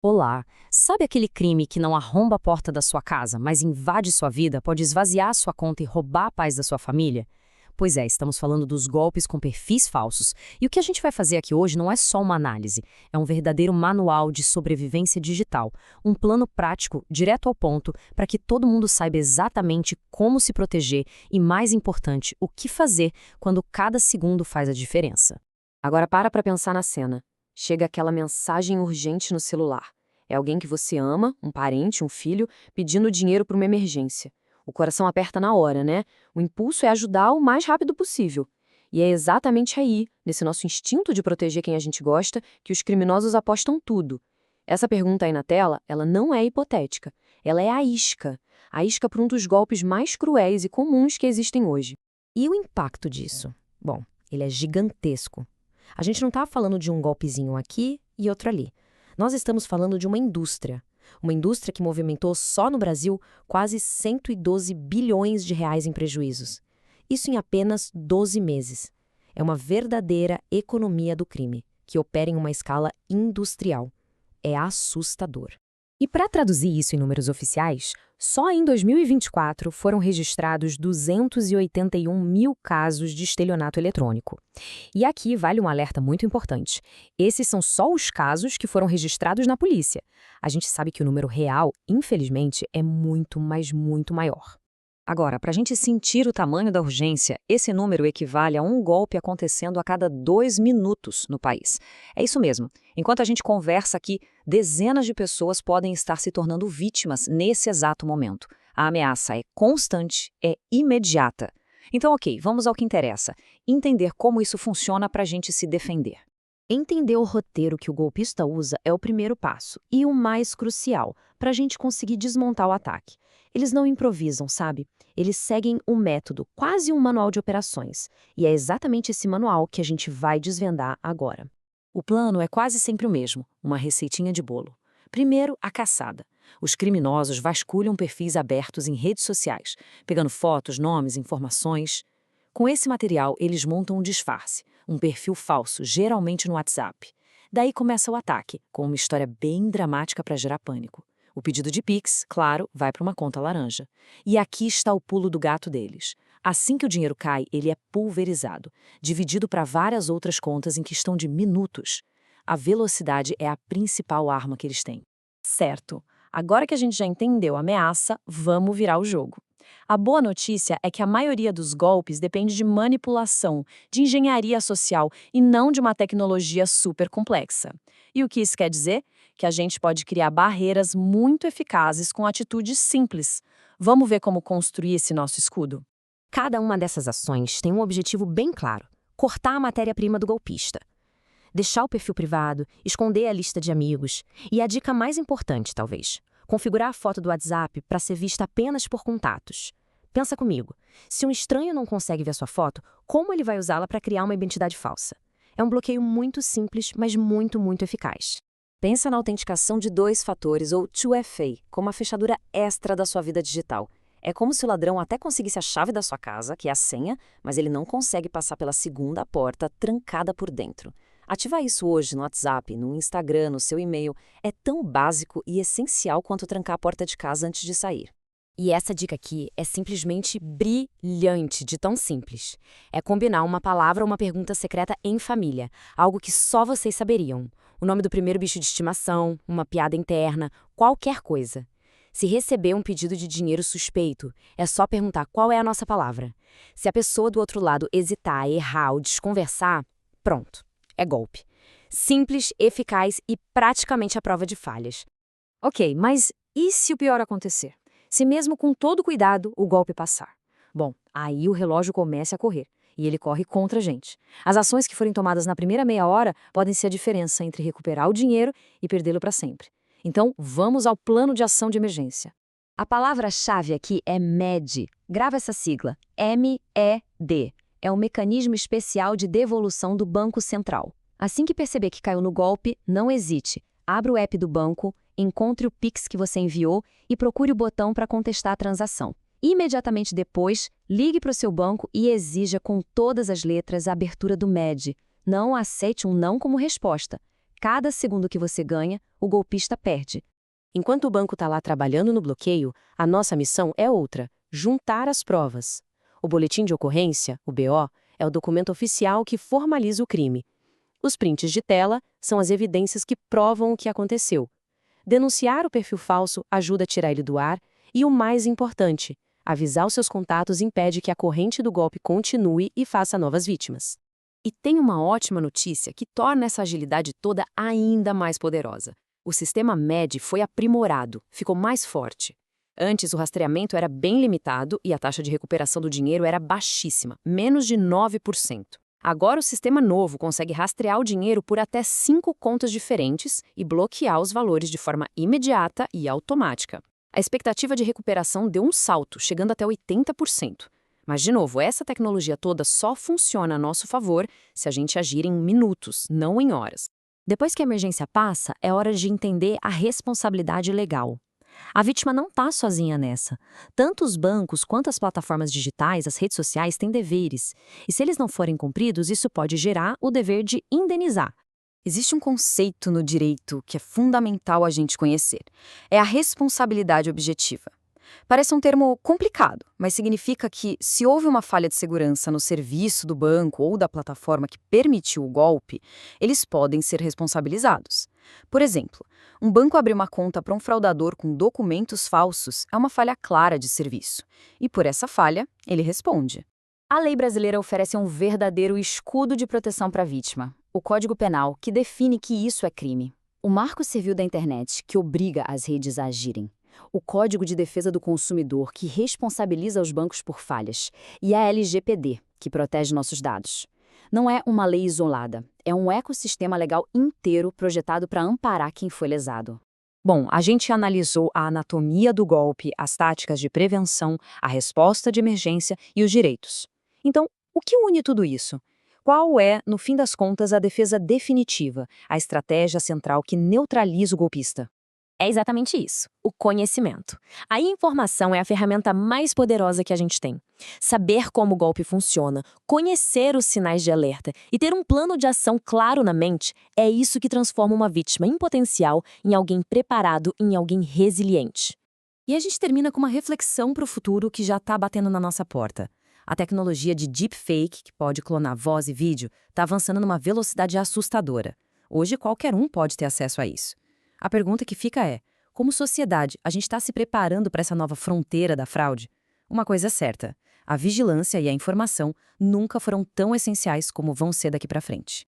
Olá, sabe aquele crime que não arromba a porta da sua casa, mas invade sua vida, pode esvaziar sua conta e roubar a paz da sua família? Pois é, estamos falando dos golpes com perfis falsos. E o que a gente vai fazer aqui hoje não é só uma análise, é um verdadeiro manual de sobrevivência digital, um plano prático, direto ao ponto, para que todo mundo saiba exatamente como se proteger e, mais importante, o que fazer quando cada segundo faz a diferença. Agora para pensar na cena. Chega aquela mensagem urgente no celular. É alguém que você ama, um parente, um filho, pedindo dinheiro para uma emergência. O coração aperta na hora, né? O impulso é ajudar o mais rápido possível. E é exatamente aí, nesse nosso instinto de proteger quem a gente gosta, que os criminosos apostam tudo. Essa pergunta aí na tela, ela não é hipotética. Ela é a isca. A isca para um dos golpes mais cruéis e comuns que existem hoje. E o impacto disso? Bom, ele é gigantesco. A gente não está falando de um golpezinho aqui e outro ali. Nós estamos falando de uma indústria. Uma indústria que movimentou só no Brasil quase 112 bilhões de reais em prejuízos. Isso em apenas 12 meses. É uma verdadeira economia do crime, que opera em uma escala industrial. É assustador. E para traduzir isso em números oficiais, só em 2024 foram registrados 281 mil casos de estelionato eletrônico. E aqui vale um alerta muito importante. Esses são só os casos que foram registrados na polícia. A gente sabe que o número real, infelizmente, é muito, mas muito maior. Agora, para a gente sentir o tamanho da urgência, esse número equivale a um golpe acontecendo a cada 2 minutos no país. É isso mesmo. Enquanto a gente conversa aqui, dezenas de pessoas podem estar se tornando vítimas nesse exato momento. A ameaça é constante, é imediata. Então, ok, vamos ao que interessa. Entender como isso funciona para a gente se defender. Entender o roteiro que o golpista usa é o primeiro passo e o mais crucial para a gente conseguir desmontar o ataque. Eles não improvisam, sabe? Eles seguem um método, quase um manual de operações. E é exatamente esse manual que a gente vai desvendar agora. O plano é quase sempre o mesmo, uma receitinha de bolo. Primeiro, a caçada. Os criminosos vasculham perfis abertos em redes sociais, pegando fotos, nomes, informações. Com esse material, eles montam um disfarce, um perfil falso, geralmente no WhatsApp. Daí começa o ataque, com uma história bem dramática para gerar pânico. O pedido de Pix, claro, vai para uma conta laranja. E aqui está o pulo do gato deles. Assim que o dinheiro cai, ele é pulverizado, dividido para várias outras contas em questão de minutos. A velocidade é a principal arma que eles têm. Certo. Agora que a gente já entendeu a ameaça, vamos virar o jogo. A boa notícia é que a maioria dos golpes depende de manipulação, de engenharia social e não de uma tecnologia super complexa. E o que isso quer dizer? Que a gente pode criar barreiras muito eficazes com atitudes simples. Vamos ver como construir esse nosso escudo? Cada uma dessas ações tem um objetivo bem claro: cortar a matéria-prima do golpista. Deixar o perfil privado, esconder a lista de amigos e a dica mais importante, talvez, configurar a foto do WhatsApp para ser vista apenas por contatos. Pensa comigo, se um estranho não consegue ver a sua foto, como ele vai usá-la para criar uma identidade falsa? É um bloqueio muito simples, mas muito, muito eficaz. Pensa na autenticação de 2 fatores, ou 2FA, como a fechadura extra da sua vida digital. É como se o ladrão até conseguisse a chave da sua casa, que é a senha, mas ele não consegue passar pela segunda porta trancada por dentro. Ativar isso hoje no WhatsApp, no Instagram, no seu e-mail, é tão básico e essencial quanto trancar a porta de casa antes de sair. E essa dica aqui é simplesmente brilhante, de tão simples. É combinar uma palavra ou uma pergunta secreta em família, algo que só vocês saberiam. O nome do primeiro bicho de estimação, uma piada interna, qualquer coisa. Se receber um pedido de dinheiro suspeito, é só perguntar qual é a nossa palavra. Se a pessoa do outro lado hesitar, errar ou desconversar, pronto, é golpe. Simples, eficaz e praticamente à prova de falhas. Ok, mas e se o pior acontecer? Se mesmo com todo cuidado o golpe passar? Bom, aí o relógio começa a correr, e ele corre contra a gente. As ações que forem tomadas na primeira meia hora podem ser a diferença entre recuperar o dinheiro e perdê-lo para sempre. Então, vamos ao plano de ação de emergência. A palavra-chave aqui é MED. Grava essa sigla, MED. É um mecanismo especial de devolução do Banco Central. Assim que perceber que caiu no golpe, não hesite. Abra o app do banco, encontre o Pix que você enviou e procure o botão para contestar a transação. Imediatamente depois, ligue para o seu banco e exija com todas as letras a abertura do MED. Não aceite um não como resposta. cada segundo que você ganha, o golpista perde. Enquanto o banco está lá trabalhando no bloqueio, a nossa missão é outra: juntar as provas. O boletim de ocorrência, o BO, é o documento oficial que formaliza o crime. Os prints de tela são as evidências que provam o que aconteceu. Denunciar o perfil falso ajuda a tirar ele do ar e, o mais importante, avisar os seus contatos impede que a corrente do golpe continue e faça novas vítimas. E tem uma ótima notícia que torna essa agilidade toda ainda mais poderosa. O sistema MED foi aprimorado, ficou mais forte. Antes, o rastreamento era bem limitado e a taxa de recuperação do dinheiro era baixíssima, menos de 9%. Agora o sistema novo consegue rastrear o dinheiro por até 5 contas diferentes e bloquear os valores de forma imediata e automática. A expectativa de recuperação deu um salto, chegando até 80%. Mas, de novo, essa tecnologia toda só funciona a nosso favor se a gente agir em minutos, não em horas. Depois que a emergência passa, é hora de entender a responsabilidade legal. A vítima não está sozinha nessa. Tanto os bancos quanto as plataformas digitais, as redes sociais têm deveres. E se eles não forem cumpridos, isso pode gerar o dever de indenizar. Existe um conceito no direito que é fundamental a gente conhecer. É a responsabilidade objetiva. Parece um termo complicado, mas significa que, se houve uma falha de segurança no serviço do banco ou da plataforma que permitiu o golpe, eles podem ser responsabilizados. Por exemplo, um banco abrir uma conta para um fraudador com documentos falsos é uma falha clara de serviço. E por essa falha, ele responde. A lei brasileira oferece um verdadeiro escudo de proteção para a vítima, o Código Penal, que define que isso é crime. O Marco Civil da Internet, que obriga as redes a agirem. O Código de Defesa do Consumidor, que responsabiliza os bancos por falhas, e a LGPD, que protege nossos dados. Não é uma lei isolada, é um ecossistema legal inteiro projetado para amparar quem foi lesado. Bom, a gente analisou a anatomia do golpe, as táticas de prevenção, a resposta de emergência e os direitos. Então, o que une tudo isso? Qual é, no fim das contas, a defesa definitiva, a estratégia central que neutraliza o golpista? É exatamente isso, o conhecimento. A informação é a ferramenta mais poderosa que a gente tem. Saber como o golpe funciona, conhecer os sinais de alerta e ter um plano de ação claro na mente é isso que transforma uma vítima em potencial em alguém preparado, em alguém resiliente. E a gente termina com uma reflexão para o futuro que já está batendo na nossa porta. A tecnologia de deepfake, que pode clonar voz e vídeo, está avançando numa velocidade assustadora. Hoje qualquer um pode ter acesso a isso. A pergunta que fica é, como sociedade, a gente está se preparando para essa nova fronteira da fraude? Uma coisa é certa, a vigilância e a informação nunca foram tão essenciais como vão ser daqui para frente.